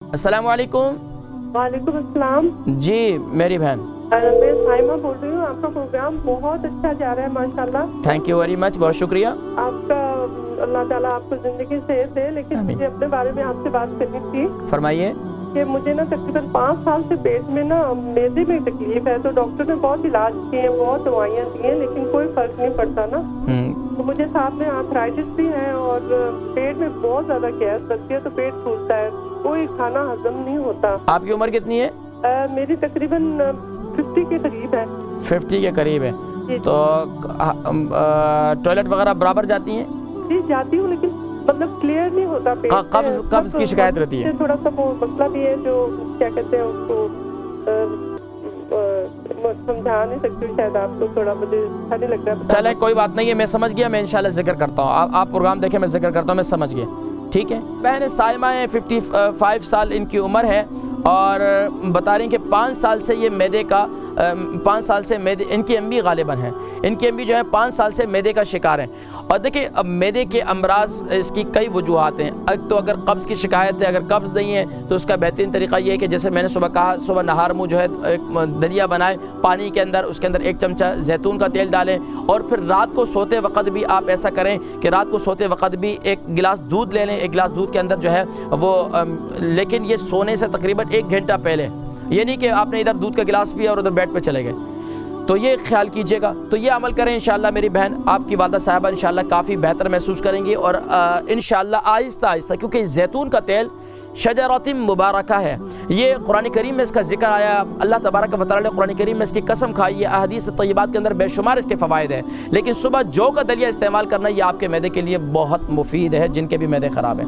السلام علیکم۔ وعلیکم السلام جی میری بہن، میں سائمہ بول رہی ہوں۔ آپ کا پروگرام بہت اچھا جا رہا ہے ماشاءاللہ۔ تھینک یو ویری مچ، بہت شکریہ۔ آپ کا اللہ تعالیٰ آپ کو زندگی صحت دے، لیکن مجھے اپنے بارے میں آپ سے بات کرنی تھی فرمائیے۔ کہ مجھے نا تقریباً 5 سال سے پیٹ میں نا معدے میں تکلیف ہے، تو ڈاکٹر نے بہت علاج کیے ہیں، بہت دوائیاں دی ہیں، لیکن کوئی فرق نہیں پڑتا نا۔ تو مجھے ساتھ میں آرتھرائٹس بھی ہے اور پیٹ میں بہت زیادہ گیس لگتی ہے، تو پیٹ پھولتا ہے، کوئی کھانا ہضم نہیں ہوتا۔ آپ کی عمر کتنی ہے؟ میری تقریباً 50 کے قریب ہے۔ 50 کے قریب ہے۔ تو ٹوائلٹ وغیرہ برابر جاتی ہیں؟ جی جاتی ہوں، لیکن مطلب کلیئر نہیں ہوتا پیٹ۔ قبض کی شکایت رہتی ہے؟ تھوڑا سا وہ مسئلہ بھی ہے، جو کیا کہتے ہیں اس کو سمجھا نہیں سکتی، شاید آپ کو تھوڑا مجھے اچھا نہیں لگ رہا۔ چلیں کوئی بات نہیں ہے، میں سمجھ گیا، میں انشاءاللہ ذکر کرتا ہوں۔ آپ پروگرام دیکھیں، میں ذکر کرتا ہوں، میں سمجھ گیا، ٹھیک ہے۔ بہن سائمہ ہے، 55 سال ان کی عمر ہے، اور بتا رہی ہیں کہ 5 سال سے یہ معدے کا 5 سال سے معدے، ان کی امی غالباً ہیں، ان کی امی جو ہے 5 سال سے معدے کا شکار ہیں۔ اور دیکھیں اب معدے کے امراض اس کی کئی وجوہات ہیں۔ تو اگر قبض کی شکایت ہے، اگر قبض نہیں ہے تو اس کا بہترین طریقہ یہ ہے کہ جیسے میں نے صبح کہا، صبح نہار منہ جو ہے ایک دلیا بنائیں پانی کے اندر، اس کے اندر 1 چمچہ زیتون کا تیل ڈالیں، اور پھر رات کو سوتے وقت بھی آپ ایسا کریں کہ رات کو سوتے وقت بھی 1 گلاس دودھ لے لیں۔ 1 گلاس دودھ کے اندر جو ہے وہ لیکن یہ سونے سے تقریباً 1 گھنٹہ پہلے، یہ نہیں کہ آپ نے ادھر دودھ کا گلاس پیا اور ادھر بیڈ پہ چلے گئے، تو یہ خیال کیجئے گا۔ تو یہ عمل کریں انشاءاللہ میری بہن، آپ کی والدہ صاحبہ انشاءاللہ کافی بہتر محسوس کریں گی، اور انشاءاللہ آہستہ آہستہ، کیونکہ زیتون کا تیل شجرۃ مبارکہ ہے، یہ قرآن کریم میں اس کا ذکر آیا، اللہ تبارک و تعالیٰ نے قرآن کریم میں اس کی قسم کھائی ہے، احادیث طیبات کے اندر بے شمار اس کے فوائد ہیں، لیکن صبح جو کا دلیا استعمال کرنا یہ آپ کے معدے کے لیے بہت مفید ہے، جن کے بھی معدے خراب ہیں۔